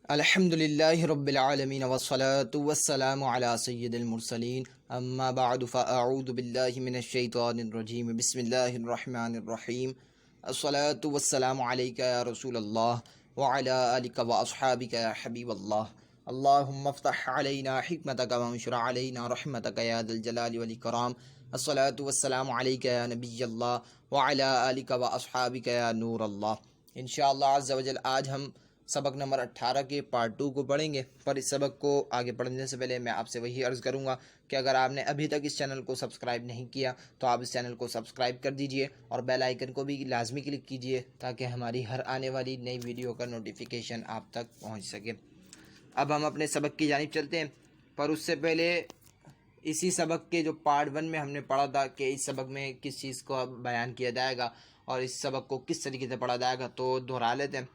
الحمدللہ رب العالمین والصلاة والسلام علی سید المرسلین اما بعد فاعوذ باللہ من الشیطان الرجیم بسم اللہ الرحمن الرحیم الصلاة والسلام علیکہ یا رسول اللہ وعلی آلک واصحابک یا حبیب اللہ اللہم افتح علینا حکمتک وانشر علینا رحمتک یا ذا الجلال والاکرام الصلاة والسلام علیکہ یا نبی اللہ وعلی آلک واصحابک یا نور اللہ۔ انشاءاللہ عز وجل آج ہم سبق نمبر 18 کے پارٹ 2 کو پڑھیں گے، پر اس سبق کو آگے پڑھنے سے پہلے میں آپ سے وہی عرض کروں گا کہ اگر آپ نے ابھی تک اس چینل کو سبسکرائب نہیں کیا تو آپ اس چینل کو سبسکرائب کر دیجئے اور بیل آئیکن کو بھی لازمی کلک کیجئے تاکہ ہماری ہر آنے والی نئی ویڈیو کا نوٹیفیکیشن آپ تک پہنچ سکے۔ اب ہم اپنے سبق کی جانب چلتے ہیں، پر اس سے پہلے اسی سبق کے جو پارٹ 1 میں ہم نے پڑھا تھا کہ اس سبق میں کس چیز کو بیان کیا جائے گا اور اس سبق کو کس طریقے سے پڑھا جائے گا، تو دہرا لیتے ہیں۔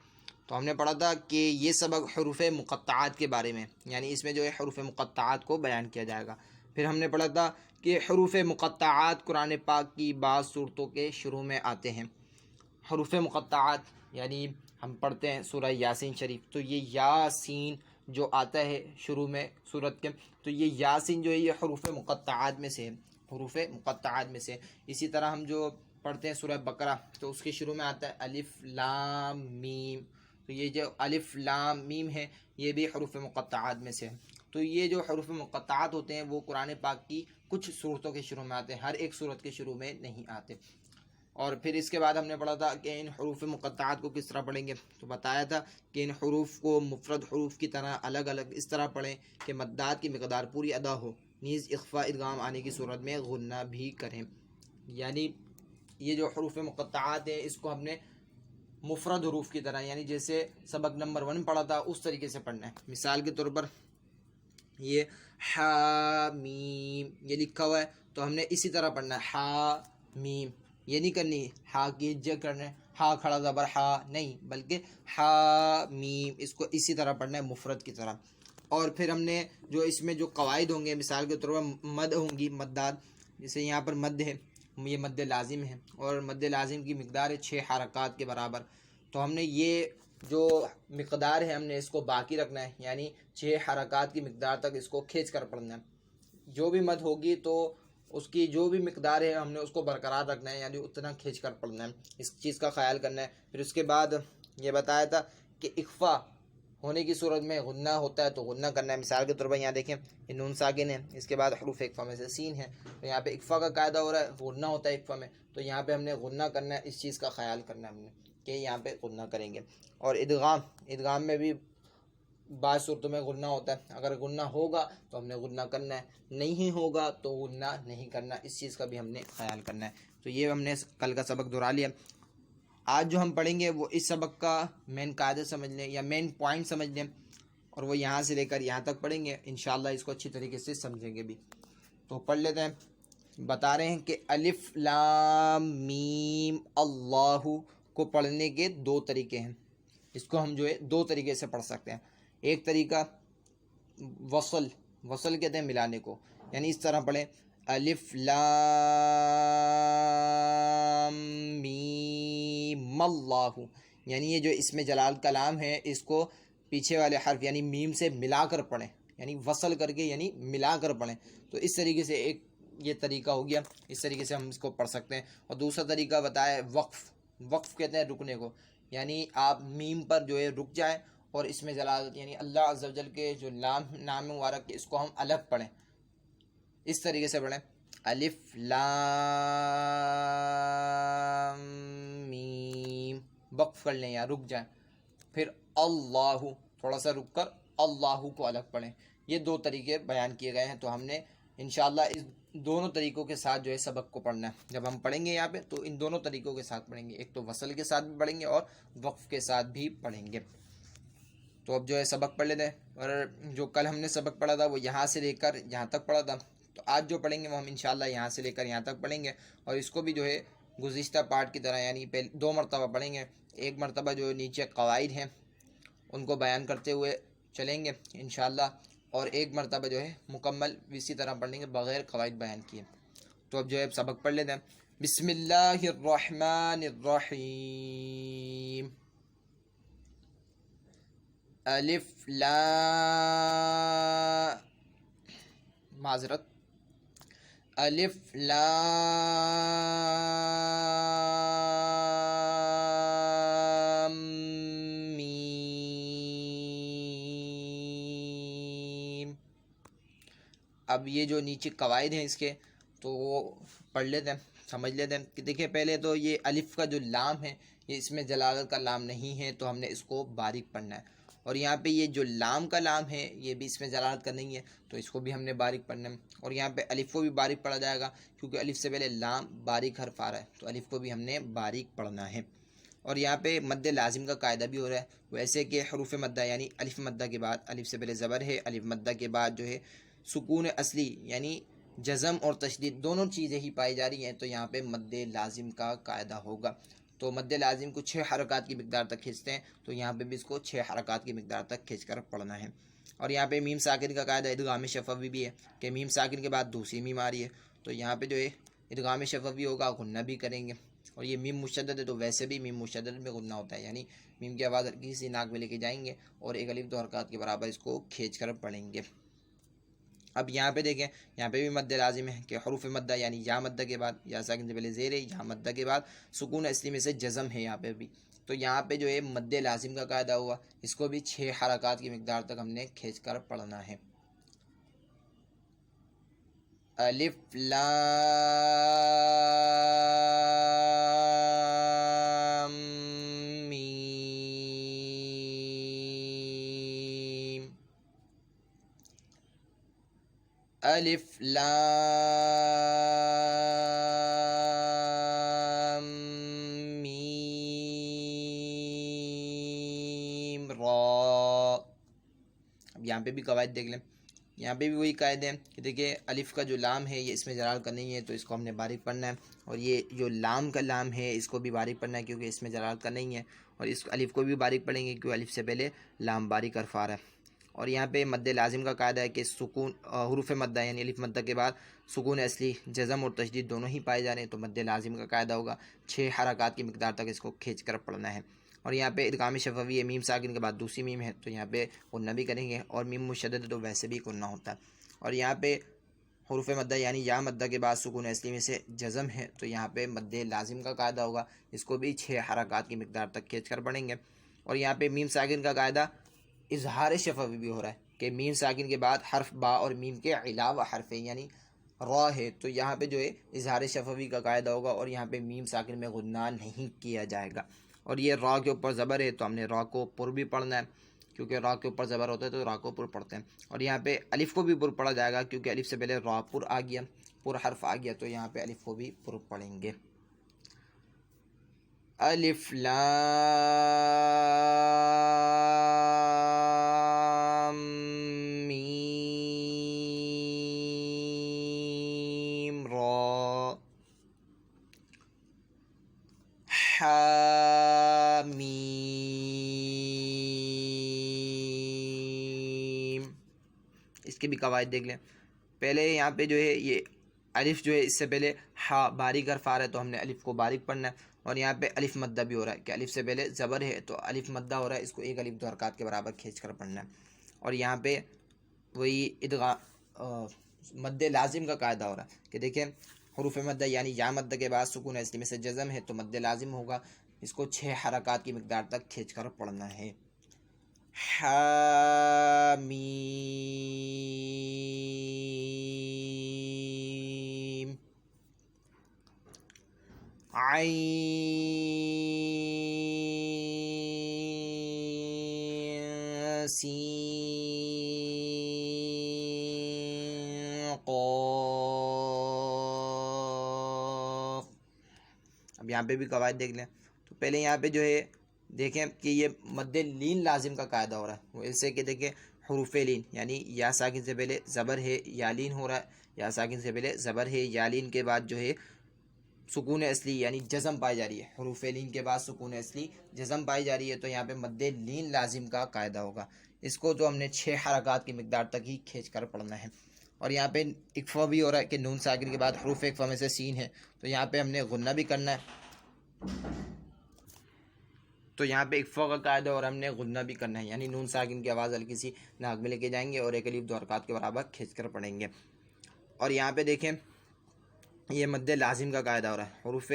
تو ہم نے پڑھا تھا کہ یہ سبق حروف مقطعات کے بارے میں، یعنی اس میں جو ہے حروف مقطعات کو بیان کیا جائے گا۔ پھر ہم نے پڑھا تھا کہ حروف مقطعات قرآن پاک کی بعض صورتوں کے شروع میں آتے ہیں۔ حروف مقطعات یعنی ہم پڑھتے ہیں سورہ یاسین شریف، تو یہ یاسین جو آتا ہے شروع میں سورت کے، تو یہ یاسین جو ہے یہ حروف مقطعات میں سے ہے، حروف مقطعات میں سے۔ اسی طرح ہم جو پڑھتے ہیں سورہ بقرہ، تو اس کے شروع میں آتا ہے الف لام میم، تو یہ جو الف لام میم ہے یہ بھی حروف مقطعات میں سے ہے۔ تو یہ جو حروف مقطعات ہوتے ہیں وہ قرآن پاک کی کچھ صورتوں کے شروع میں آتے ہیں، ہر ایک صورت کے شروع میں نہیں آتے۔ اور پھر اس کے بعد ہم نے پڑھا تھا کہ ان حروف مقطعات کو کس طرح پڑھیں گے، تو بتایا تھا کہ ان حروف کو مفرد حروف کی طرح الگ الگ اس طرح پڑھیں کہ مدات کی مقدار پوری ادا ہو، نیز اخفاء ادغام آنے کی صورت میں غنہ بھی کریں۔ یعنی یہ جو حروف مقطعات ہیں اس کو ہم نے مفرد حروف کی طرح، یعنی جیسے سبق نمبر 1 پڑھا تھا اس طریقے سے پڑھنا ہے۔ مثال کے طور پر یہ حا میم یہ لکھا ہوا ہے تو ہم نے اسی طرح پڑھنا ہے حا میم، یہ نہیں کرنی ہا کی جے کرنا ہے ہا کھڑا زبر ہا نہیں، بلکہ ہا میم اس کو اسی طرح پڑھنا ہے مفرد کی طرح۔ اور پھر ہم نے جو اس میں جو قواعد ہوں گے، مثال کے طور پر مد ہوں گی، مدات، جیسے یہاں پر مد ہے، یہ مد لازم ہے اور مد لازم کی مقدار ہے 6 حرکات کے برابر، تو ہم نے یہ جو مقدار ہے ہم نے اس کو باقی رکھنا ہے، یعنی 6 حرکات کی مقدار تک اس کو کھینچ کر پڑھنا ہے۔ جو بھی مد ہوگی تو اس کی جو بھی مقدار ہے ہم نے اس کو برقرار رکھنا ہے، یعنی اتنا کھینچ کر پڑھنا ہے، اس چیز کا خیال کرنا ہے۔ پھر اس کے بعد یہ بتایا تھا کہ اخفا ہونے کی صورت میں غنہ ہوتا ہے تو غنہ کرنا ہے۔ مثال کے طور پر یہاں دیکھیں یہ نون ساکن ہے، اس کے بعد حروف اخفا میں سے سین ہے، تو یہاں پہ اخفا کا قاعدہ ہو رہا ہے، غنہ ہوتا ہے اخفا میں، تو یہاں پہ ہم نے غنہ کرنا ہے، اس چیز کا خیال کرنا ہے ہم نے کہ یہاں پہ غنہ کریں گے۔ اور ادغام میں بھی بعض صورتوں میں غنہ ہوتا ہے، اگر غنہ ہوگا تو ہم نے غنہ کرنا ہے، نہیں ہوگا تو غنہ نہیں کرنا، اس چیز کا بھی ہم نے خیال کرنا ہے۔ تو یہ ہم نے کل کا سبق دہرا لیا۔ آج جو ہم پڑھیں گے وہ اس سبق کا مین قاعدہ سمجھ لیں یا مین پوائنٹ سمجھ لیں، اور وہ یہاں سے لے کر یہاں تک پڑھیں گے، انشاءاللہ اس کو اچھی طریقے سے سمجھیں گے بھی۔ تو پڑھ لیتے ہیں۔ بتا رہے ہیں کہ الف لام میم اللہ کو پڑھنے کے 2 طریقے ہیں، اس کو ہم جو ہے 2 طریقے سے پڑھ سکتے ہیں۔ ایک طریقہ وصل کہتے ہیں ملانے کو، یعنی اس طرح پڑھیں الف لام میم اللہ، یعنی یہ جو اس میں جلال کلام ہے اس کو پیچھے والے حرف یعنی میم سے ملا کر پڑھیں، یعنی وصل کر کے یعنی ملا کر پڑھیں۔ تو اس طریقے سے ایک یہ طریقہ ہو گیا، اس طریقے سے ہم اس کو پڑھ سکتے ہیں۔ اور دوسرا طریقہ بتایا وقف کہتے ہیں رکنے کو، یعنی آپ میم پر جو ہے رک جائیں اور اس میں جلالت یعنی اللہ عز و جل کے جو نام مبارک اس کو ہم الگ پڑھیں، اس طریقے سے پڑھیں الف لام میم، وقف کر لیں یا رک جائیں، پھر اللہ تھوڑا سا رک کر اللہ کو الگ پڑھیں۔ یہ 2 طریقے بیان کیے گئے ہیں، تو ہم نے انشاءاللہ اس دونوں طریقوں کے ساتھ جو ہے سبق کو پڑھنا ہے۔ جب ہم پڑھیں گے یہاں پہ تو ان دونوں طریقوں کے ساتھ پڑھیں گے، ایک تو وصل کے ساتھ بھی پڑھیں گے اور وقف کے ساتھ بھی پڑھیں گے۔ تو اب جو ہے سبق پڑھ لیتے ہیں، اور جو کل ہم نے سبق پڑھا تھا وہ یہاں سے لے کر یہاں تک پڑھا تھا، تو آج جو پڑھیں گے وہ ہم انشاءاللہ یہاں سے لے کر یہاں تک پڑھیں گے، اور اس کو بھی جو ہے گزشتہ پارٹ کی طرح یعنی 2 مرتبہ پڑھیں گے۔ ایک مرتبہ جو نیچے قواعد ہیں ان کو بیان کرتے ہوئے چلیں گے انشاءاللہ، اور ایک مرتبہ جو ہے مکمل اسی طرح پڑھیں گے بغیر قواعد بیان کیے۔ تو اب جو ہے سبق پڑھ لیتے ہیں۔ بسم اللہ الرحمن الرحیم۔ الف لا معذرت الف لام میم۔ اب یہ جو نیچے قواعد ہیں اس کے تو وہ پڑھ لیتے ہیں، سمجھ لیتے ہیں کہ دیکھیں پہلے تو یہ الف کا جو لام ہے یہ اس میں جلالت کا لام نہیں ہے تو ہم نے اس کو باریک پڑھنا ہے، اور یہاں پہ یہ جو لام کا لام ہے یہ بھی اس میں جلالت کا نہیں ہے تو اس کو بھی ہم نے باریک پڑھنا ہے، اور یہاں پہ الف کو بھی باریک پڑھا جائے گا کیونکہ الف سے پہلے لام باریک حرف آ رہا ہے تو الف کو بھی ہم نے باریک پڑھنا ہے۔ اور یہاں پہ مد لازم کا قاعدہ بھی ہو رہا ہے، ویسے کہ حروف مدہ یعنی الف مدہ کے بعد الف سے پہلے زبر ہے، الف مدہ کے بعد جو ہے سکون اصلی یعنی جزم اور تشدید دونوں چیزیں ہی پائی جا رہی ہیں تو یہاں پہ مد لازم کا قاعدہ ہوگا۔ تو مد لازم کو 6 حرکات کی مقدار تک کھینچتے ہیں تو یہاں پہ بھی اس کو 6 حرکات کی مقدار تک کھینچ کر پڑھنا ہے۔ اور یہاں پہ میم ساکن کا قاعدہ ادغام شفوی بھی ہے کہ میم ساکن کے بعد دوسری میم آ رہی ہے تو یہاں پہ جو ہے ادغام شفوی ہوگا، غنہ بھی کریں گے، اور یہ میم مشدد ہے تو ویسے بھی میم مشدد میں غنہ ہوتا ہے، یعنی میم کی آواز ہلکی سی ناک میں لے کے جائیں گے اور ایک الف 2 حرکات کے برابر اس کو کھینچ کر پڑھیں گے۔ اب یہاں پہ دیکھیں یہاں پہ بھی مد لازم ہے کہ حروف مدہ یعنی یا مدہ کے بعد یا ساکن سے پہلے زیر ہے، یا مدہ کے بعد سکون اصلی میں سے جزم ہے یہاں پہ بھی، تو یہاں پہ جو ہے مد لازم کا قاعدہ ہوا، اس کو بھی 6 حرکات کی مقدار تک ہم نے کھینچ کر پڑھنا ہے۔ الف لام میم، الف لام میم را۔ اب یہاں پہ بھی قواعد دیکھ لیں، یہاں پہ بھی وہی قاعدے ہیں کہ دیکھیں الف کا جو لام ہے یہ اس میں جلال کا نہیں ہے تو اس کو ہم نے باریک پڑھنا ہے، اور یہ جو لام کا لام ہے اس کو بھی باریک پڑھنا ہے کیونکہ اس میں جلال کا نہیں ہے، اور اس الف کو بھی باریک پڑھیں گے کیونکہ الف سے پہلے لام باریک حرف آ رہا ہے۔ اور یہاں پہ مد لازم کا قاعدہ ہے کہ سکون حروف مدہ یعنی الف مدہ کے بعد سکون اصلی جزم اور تشدید دونوں ہی پائے جا رہے ہیں تو مد لازم کا قاعدہ ہوگا 6 حرکات کی مقدار تک اس کو کھینچ کر پڑھنا ہے۔ اور یہاں پہ ادغام شفوی ہے، میم ساکن کے بعد دوسری میم ہے تو یہاں پہ غنہ بھی کریں گے، اور میم مشدد تو ویسے بھی غنہ ہوتا ہے۔ اور یہاں پہ حروف مدہ یعنی یا مدہ کے بعد سکون اصلی میں سے جزم ہے تو یہاں پہ مد لازم کا قاعدہ ہوگا، اس کو بھی 6 حرکات کی مقدار تک کھینچ کر پڑھیں گے۔ اور یہاں پہ میم ساکن کا قاعدہ اظہار شفوی بھی ہو رہا ہے کہ میم ساکن کے بعد حرف با اور میم کے علاوہ حرف یعنی را ہے تو یہاں پہ جو ہے اظہار شفوی کا قاعدہ ہوگا، اور یہاں پہ میم ساکن میں غنہ نہیں کیا جائے گا۔ اور یہ را کے اوپر زبر ہے تو ہم نے را کو پر بھی پڑھنا ہے کیونکہ را کے اوپر زبر ہوتا ہے تو را کو پر پڑھتے ہیں، اور یہاں پہ الف کو بھی پر پڑھا جائے گا کیونکہ الف سے پہلے را پر آ گیا، پر حرف آ گیا تو یہاں پہ الف کو بھی پر پڑھیں گے۔ الف لام میم را حامیم۔ اس کے بھی قواعد دیکھ لیں، پہلے یہاں پہ جو ہے یہ الف جو ہے اس سے پہلے ہا باریک حرف آ رہا ہے تو ہم نے الف کو باریک پڑھنا ہے، اور یہاں پہ الف مدہ بھی ہو رہا ہے کہ الف سے پہلے زبر ہے تو الف مدہ ہو رہا ہے، اس کو ایک الف 2 حرکات کے برابر کھینچ کر پڑھنا ہے۔ اور یہاں پہ وہی مد لازم کا قاعدہ ہو رہا ہے کہ دیکھیں حروف مدہ یعنی یا مدہ کے بعد سکون اصلی میں سے جزم ہے تو مد لازم ہوگا، اس کو 6 حرکات کی مقدار تک کھینچ کر پڑھنا ہے۔ حامیم، عین سین قاف۔ اب یہاں پہ بھی قواعد دیکھ لیں، تو پہلے یہاں پہ جو ہے دیکھیں کہ یہ مد لین لازم کا قاعدہ ہو رہا ہے، وہ ایسے کہ دیکھیں حروف لین یعنی یا ساکن سے پہلے زبر ہے یا لین ہو رہا ہے، یا ساکن سے پہلے زبر ہے یا لین کے بعد جو ہے سکون اصلی یعنی جزم پائی جا رہی ہے، حروف لین کے بعد سکون اصلی جزم پائی جا رہی ہے تو یہاں پہ مد لین لازم کا قاعدہ ہوگا، اس کو تو ہم نے 6 حرکات کی مقدار تک ہی کھینچ کر پڑھنا ہے۔ اور یہاں پہ اکفا بھی ہو رہا ہے کہ نون ساکن کے بعد حروف اکفا میں سے سین ہے تو یہاں پہ ہم نے غنہ بھی کرنا ہے، تو یہاں پہ اکفا کا قاعدہ اور ہم نے غنہ بھی کرنا ہے، یعنی نون ساکن کی آواز ہلکی سی ناک میں لے کے جائیں گے اور ایک الف دو حرکات کے برابر کھینچ کر پڑھیں گے۔ اور یہاں پہ دیکھیں یہ مد لازم کا قاعدہ ہو رہا ہے، حروف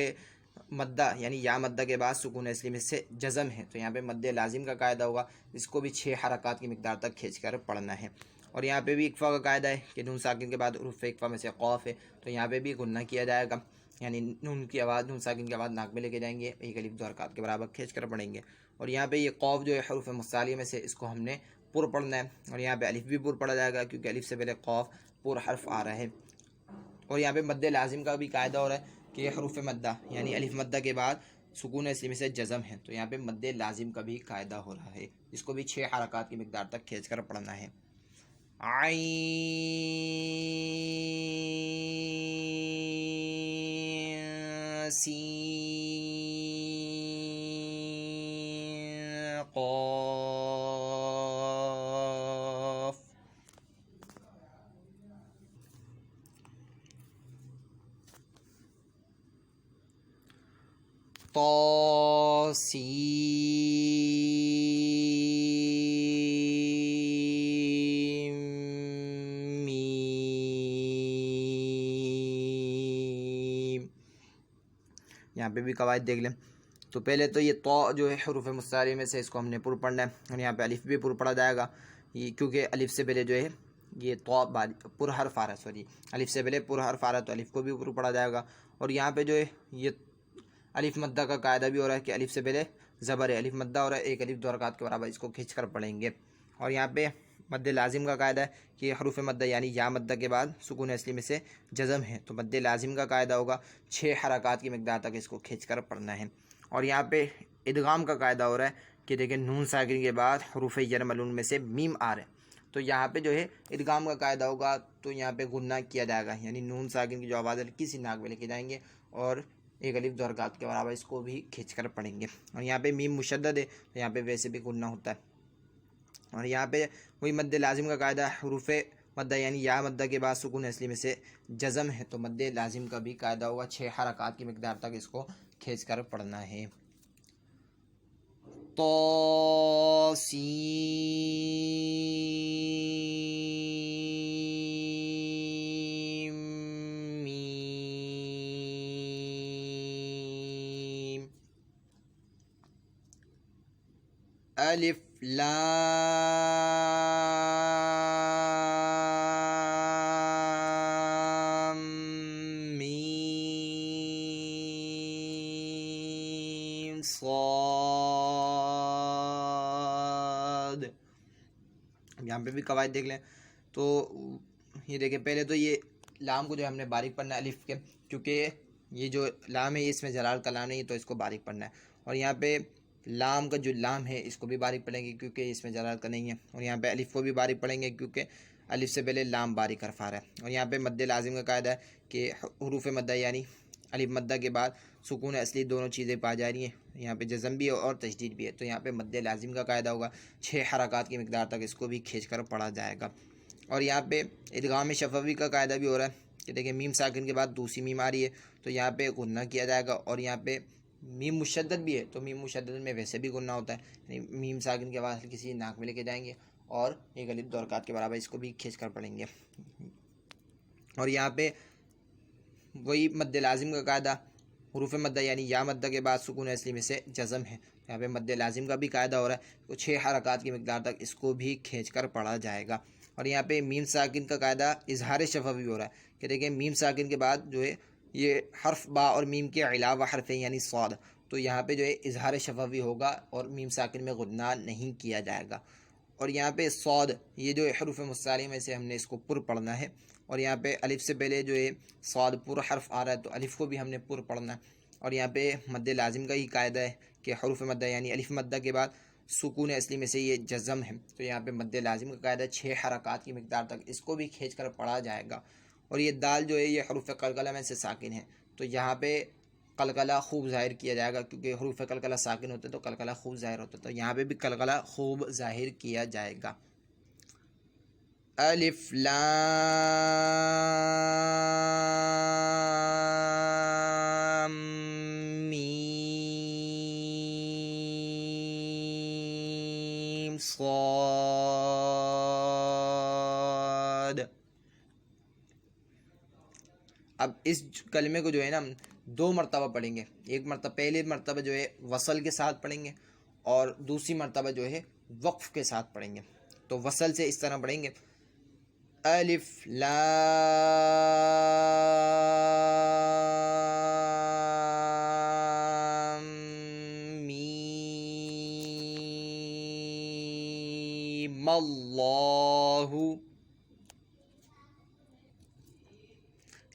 مدہ یعنی یا مدہ کے بعد سکون اصلی میں سے جزم ہے، تو یہاں پہ مد لازم کا قاعدہ ہوگا، اس کو بھی 6 حرکات کی مقدار تک کھینچ کر پڑھنا ہے۔ اور یہاں پہ بھی اکفا کا قاعدہ ہے کہ نون ساکن کے بعد حروف اکفا میں سے قوف ہے، تو یہاں پہ بھی غنہ کیا جائے گا، یعنی نون کی آواز نون ساکن کے بعد ناک میں لے کے جائیں گے، ایک الف دو حرکات کے برابر کھینچ کر پڑھیں گے۔ اور یہاں پہ یہ قوف جو ہے حروف مستعلیہ میں سے، اس کو ہم نے پر پڑھنا ہے، اور یہاں پہ الف بھی پر پڑھا جائے گا کیونکہ الف سے پہلے قوف پر حرف آ رہا ہے۔ اور یہاں پہ مد لازم کا بھی قاعدہ ہو رہا ہے کہ حروف مدہ یعنی الف مدہ کے بعد سکون اصلی میں سے جزم ہے، تو یہاں پہ مد لازم کا بھی قاعدہ ہو رہا ہے، اس کو بھی 6 حرکات کی مقدار تک کھینچ کر پڑھنا ہے۔ عین سین قاف۔ طا سین میم۔ یہاں پہ بھی قواعد دیکھ لیں، تو پہلے تو یہ طا جو ہے حروف مستعلیہ میں سے، اس کو ہم نے پر پڑھنا ہے، اور یہاں پہ الف بھی پر پڑھا جائے گا، یہ کیونکہ الف سے پہلے جو ہے یہ طا پر حرف آ رہا ہے، سوری الف سے پہلے پر حرف آ رہا ہے تو الف کو بھی پر پڑھا جائے گا۔ اور یہاں پہ جو ہے یہ الف مدہ کا قاعدہ بھی ہو رہا ہے کہ الف سے پہلے زبر ہے، الف مدہ ہو رہا ہے، ایک الف دو حرکات کے برابر اس کو کھینچ کر پڑھیں گے۔ اور یہاں پہ مد لازم کا قاعدہ ہے کہ حروف مدہ یعنی یا مدہ کے بعد سکون اصلی میں سے جزم ہے، تو مد لازم کا قاعدہ ہوگا 6 حرکات کی مقدار تک اس کو کھینچ کر پڑھنا ہے۔ اور یہاں پہ ادغام کا قاعدہ ہو رہا ہے کہ دیکھیں نون ساکن کے بعد حروف یرملون میں سے میم آ رہے ہیں، تو یہاں پہ جو ہے ادغام کا قاعدہ ہوگا، تو یہاں پہ غنہ کیا جائے گا، یعنی نون ساکن کی جو آواز ہے کسی ناک میں لے کے جائیں گے اور ایک الف دو حرکات کے برابر اس کو بھی کھینچ کر پڑھیں گے۔ اور یہاں پہ میم مشدد ہے تو یہاں پہ ویسے بھی غنہ ہوتا ہے۔ اور یہاں پہ وہی مد لازم کا قاعدہ حروف مدہ یعنی یا مدہ کے بعد سکون اصلی میں سے جزم ہے، تو مد لازم کا بھی قاعدہ ہوگا، 6 حرکات کی مقدار تک اس کو کھینچ کر پڑھنا ہے۔ طا سین میم۔ الف لام میم صاد۔ یہاں پہ بھی قواعد دیکھ لیں، تو یہ دیکھیں پہلے تو یہ لام کو جو ہم نے باریک پڑھنا ہے الف کے، کیونکہ یہ جو لام ہے یہ اس میں جلال کا لام نہیں ہے تو اس کو باریک پڑھنا ہے۔ اور یہاں پہ لام کا جو لام ہے اس کو بھی باریک پڑھیں گے کیونکہ اس میں جلال کا نہیں ہے۔ اور یہاں پہ الف کو بھی باریک پڑھیں گے کیونکہ الف سے پہلے لام باریک حرف آ رہا ہے۔ اور یہاں پہ مد لازم کا قاعدہ ہے کہ حروف مدہ یعنی الف مدہ کے بعد سکون اصلی دونوں چیزیں پا جا رہی ہیں، یہاں پہ جزم بھی ہے اور تشدید بھی ہے، تو یہاں پہ مد لازم کا قاعدہ ہوگا، 6 حرکات کی مقدار تک اس کو بھی کھینچ کر پڑھا جائے گا۔ اور یہاں پہ ادغام شفوی کا قاعدہ بھی ہو رہا ہے کہ دیکھیں میم ساکن کے بعد دوسری میم آ رہی ہے تو یہاں پہ غنہ کیا جائے گا، اور یہاں پہ میم مشدد بھی ہے تو میم مشدد میں ویسے بھی غنہ ہوتا ہے، یعنی میم ساکن کے بعد کسی ناک میں لے کے جائیں گے اور ایک الف دو حرکات کے برابر اس کو بھی کھینچ کر پڑھیں گے۔ اور یہاں پہ وہی مد لازم کا قاعدہ حروف مدہ یعنی یا مدہ کے بعد سکون اصلی میں سے جزم ہے، یہاں پہ مد لازم کا بھی قاعدہ ہو رہا ہے، تو 6 حرکات کی مقدار تک اس کو بھی کھینچ کر پڑھا جائے گا۔ اور یہاں پہ میم ساکن کا قاعدہ اظہار شفوی ہو رہا ہے کہ دیکھیں میم ساکن کے بعد جو ہے یہ حرف با اور میم کے علاوہ حرف ہے یعنی صاد، تو یہاں پہ جو ہے اظہار شفوی ہوگا اور میم ساکن میں غنہ نہیں کیا جائے گا۔ اور یہاں پہ صاد یہ جو حروف مستعلیہ میں سے ہم نے اس کو پر پڑھنا ہے، اور یہاں پہ الف سے پہلے جو ہے صاد پر حرف آ رہا ہے تو الف کو بھی ہم نے پر پڑھنا ہے۔ اور یہاں پہ مد لازم کا ہی قاعدہ ہے کہ حروف مدہ یعنی الف مدہ کے بعد سکون اصلی میں سے یہ جزم ہے، تو یہاں پہ مد لازم کا قاعدہ 6 حرکات کی مقدار تک اس کو بھی کھینچ کر پڑھا جائے گا۔ اور یہ دال جو ہے یہ حروف قلقلہ میں سے ساکن ہے، تو یہاں پہ قلقلہ خوب ظاہر کیا جائے گا کیونکہ حروف قلقلہ ساکن ہوتے تو قلقلہ خوب ظاہر ہوتا، تو یہاں پہ بھی قلقلہ خوب ظاہر کیا جائے گا۔ الف لام میم صاد. اب اس کلمے کو جو ہے نا ہم 2 مرتبہ پڑھیں گے. ایک مرتبہ پہلے مرتبہ جو ہے وصل کے ساتھ پڑھیں گے اور دوسری مرتبہ جو ہے وقف کے ساتھ پڑھیں گے. تو وصل سے اس طرح پڑھیں گے الف لام میم اللہ.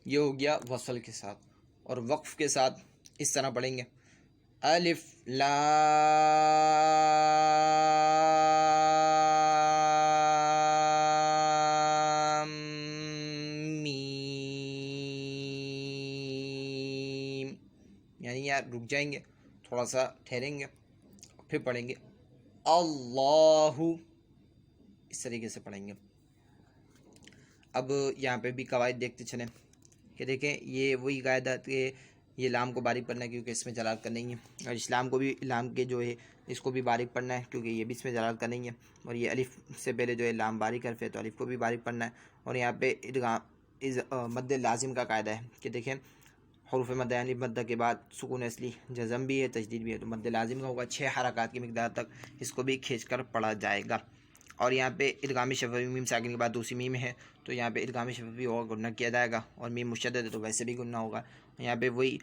یہ ہو گیا وصل کے ساتھ. اور وقف کے ساتھ اس طرح پڑھیں گے الف لام میم. یعنی یار رک جائیں گے, تھوڑا سا ٹھہریں گے, پھر پڑھیں گے اللہ. اس طریقے سے پڑھیں گے. اب یہاں پہ بھی قواعد دیکھتے چلیں کہ دیکھیں یہ وہی قاعدہ کہ یہ لام کو باریک پڑھنا ہے کیونکہ اس میں جلالت کا نہیں ہے, اور اسلام کو بھی لام کے جو ہے اس کو بھی باریک پڑھنا ہے کیونکہ یہ بھی اس میں جلالت کا نہیں ہے. اور یہ الف سے پہلے جو ہے لام باریک حرف ہے تو الف کو بھی باریک پڑھنا ہے. اور یہاں پہ مد لازم کا قاعدہ ہے کہ دیکھیں حروف مد یعنی مد کے بعد سکون اصلی جزم بھی ہے تشدید بھی ہے, تو مد لازم کا ہوگا 6 حرکات کی مقدار تک اس کو بھی کھینچ کر پڑھا جائے گا. اور یہاں پہ ادغام شفوی میم ساکن کے بعد دوسری میم ہے تو یہاں پہ ادغام شفوی ہوگا, گنہ کیا جائے گا. اور میم مشدد ہے تو ویسے بھی گنہ ہوگا. یہاں پہ وہی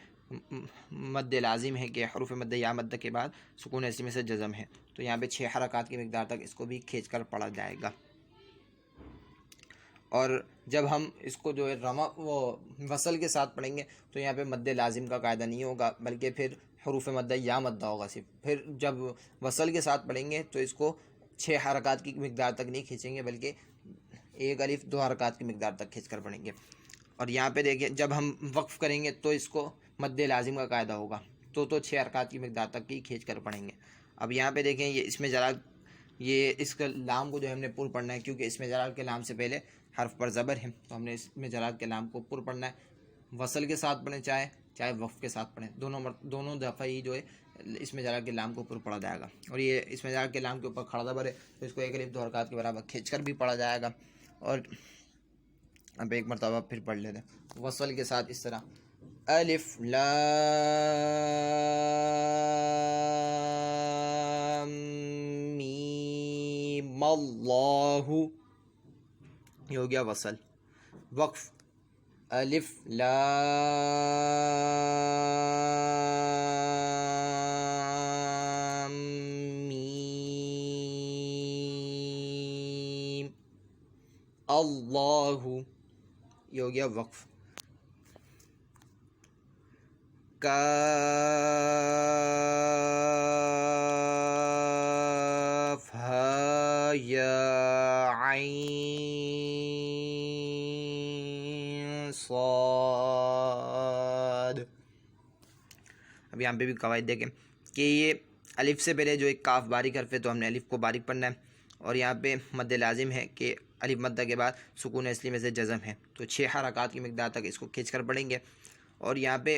مد لازم ہے کہ حروف مد یا مد کے بعد سکون اصلی میں سے جزم ہے, تو یہاں پہ 6 حرکات کی مقدار تک اس کو بھی کھینچ کر پڑھا جائے گا. اور جب ہم اس کو جو ہے وصل کے ساتھ پڑھیں گے تو یہاں پہ مد لازم کا قاعدہ نہیں ہوگا بلکہ پھر حروف مد یا مد ہوگا صرف. پھر جب وصل کے ساتھ پڑھیں گے تو اس کو 6 حرکات کی مقدار تک نہیں کھینچیں گے بلکہ 1 الف 2 حرکات کی مقدار تک کھینچ کر پڑھیں گے. اور یہاں پہ دیکھیں جب ہم وقف کریں گے تو اس کو مد لازم کا قاعدہ ہوگا تو 6 حرکات کی مقدار تک کی کھینچ کر پڑھیں گے. اب یہاں پہ دیکھیں یہ اس میں جلال یہ اس کا لام کو جو ہم نے پر پڑھنا ہے کیونکہ اس میں جلال کے لام سے پہلے حرف پر زبر ہے تو ہم نے اس میں جلال کے لام کو پر پڑھنا ہے. وصل کے ساتھ پڑھیں چاہے وقف کے ساتھ پڑھیں, دونوں دفعہ ہی جو ہے اس میں جلال کے لام کو پر پڑھا جائے گا. اور یہ اس میں جلال کے لام کے اوپر کھڑا زبر ہے تو اس کو 1 الف 2 حرکات کے برابر کھینچ کر بھی پڑھا جائے گا. اور اب ایک مرتبہ پھر پڑھ لیتے ہیں وصل کے ساتھ اس طرح الف لام میم اللہ. یہ ہو گیا وصل. وقف الف لام میم اللہ. یہ ہو گیا وقف. کاف ہا یا عین صاد. اب یہاں پہ بھی قواعد دیکھیں کہ یہ الف سے پہلے جو ایک کاف باریک حرف ہے تو ہم نے الف کو باریک پڑھنا ہے. اور یہاں پہ مد لازم ہے کہ الف مدہ کے بعد سکون اصلی میں سے جزم ہے تو 6 حرکات کی مقدار تک اس کو کھینچ کر پڑھیں گے. اور یہاں پہ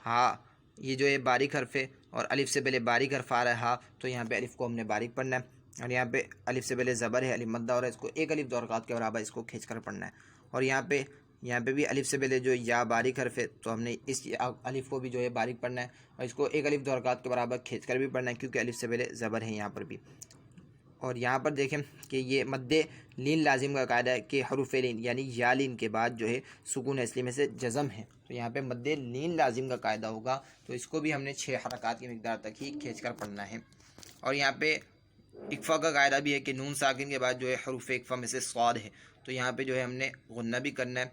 ہاں یہ جو ہے باریک حرف ہے اور الف سے پہلے باریک حرف آ رہا ہے ہاں تو یہاں پہ الف کو ہم نے باریک پڑھنا ہے. اور یہاں پہ الف سے پہلے زبر ہے الف مدہ اور اس کو 1 الف 2 حرکات کے برابر اس کو کھینچ کر پڑھنا ہے. اور یہاں پہ بھی الف سے پہلے جو یا باریک حرف ہے تو ہم نے اس الف کو بھی جو ہے باریک پڑھنا ہے اور اس کو 1 الف 2 حرکات کے برابر کھینچ کر بھی پڑھنا ہے کیونکہ الف سے پہلے زبر ہے یہاں پر بھی. اور یہاں پر دیکھیں کہ یہ مد لین لازم کا قاعدہ ہے کہ حروف لین یعنی یا لین کے بعد جو ہے سکون اصلی میں سے جزم ہے تو یہاں پہ مد لین لازم کا قاعدہ ہوگا تو اس کو بھی ہم نے 6 حرکات کی مقدار تک ہی کھینچ کر پڑھنا ہے. اور یہاں پہ اکفا کا قاعدہ بھی ہے کہ نون ساکن کے بعد جو ہے حروف اکفا میں سے صاد ہے تو یہاں پہ جو ہے ہم نے غنہ بھی کرنا ہے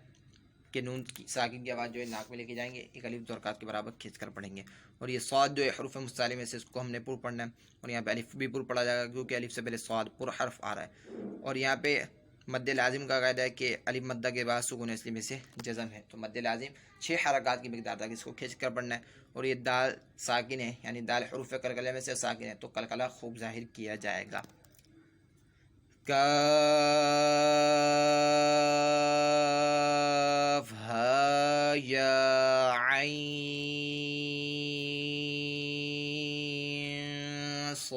کہ نون ساکن کی آواز جو ہے ناک میں لے کے جائیں گے 1 الف 2 حرکات کے برابر کھینچ کر پڑھیں گے. اور یہ صاد جو ہے حروف مستعلی میں سے اس کو ہم نے پر پڑھنا ہے. اور یہاں پہ الف بھی پر پڑھا جائے گا کیونکہ الف سے پہلے صاد پر حرف آ رہا ہے. اور یہاں پہ مد لازم کا قاعدہ ہے کہ الف مدہ کے بعد سکون اصلی میں سے جزم ہے تو مد لازم 6 حرکات کی مقدار تک اس کو کھینچ کر پڑھنا ہے. اور یہ دال ساکن ہے یعنی دال حروف کلکلے میں سے ساکن ہے تو کلکلہ خوب ظاہر کیا جائے گا. کاف ہا یا عین صاد.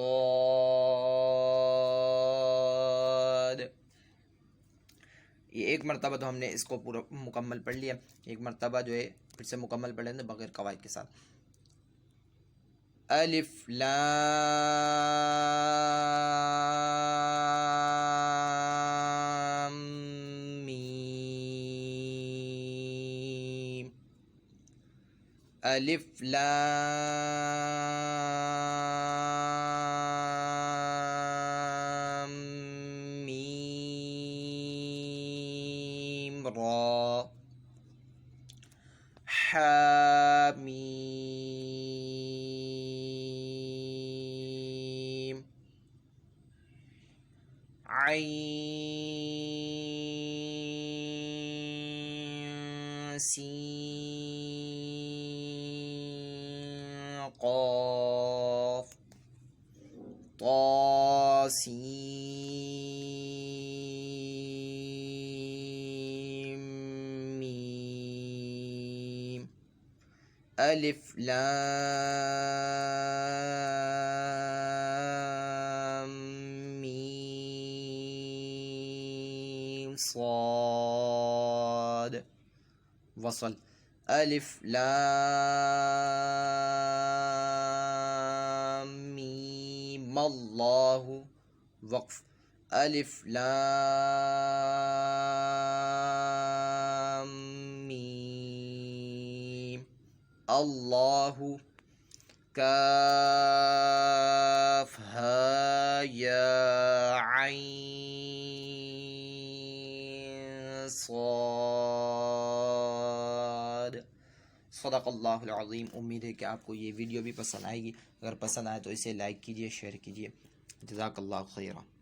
یہ ایک مرتبہ تو ہم نے اس کو پورا مکمل پڑھ لیا، ایک مرتبہ جو ہے پھر سے مکمل پڑھ لیں بغیر قواعد کے ساتھ. الف لام میم. الف لام میم را. حامیم. عین سین قاف طا سین میم. الف لام میم صاد. وصل. الف لام میم اللہ. وقف. الف لام میم اللہ. کاف ہا یا عین صاد. صدق اللہ العظیم. امید ہے کہ آپ کو یہ ویڈیو بھی پسند آئے گی. اگر پسند آئے تو اسے لائک کیجیے، شیئر کیجیے. جزاک اللہ خیرہ.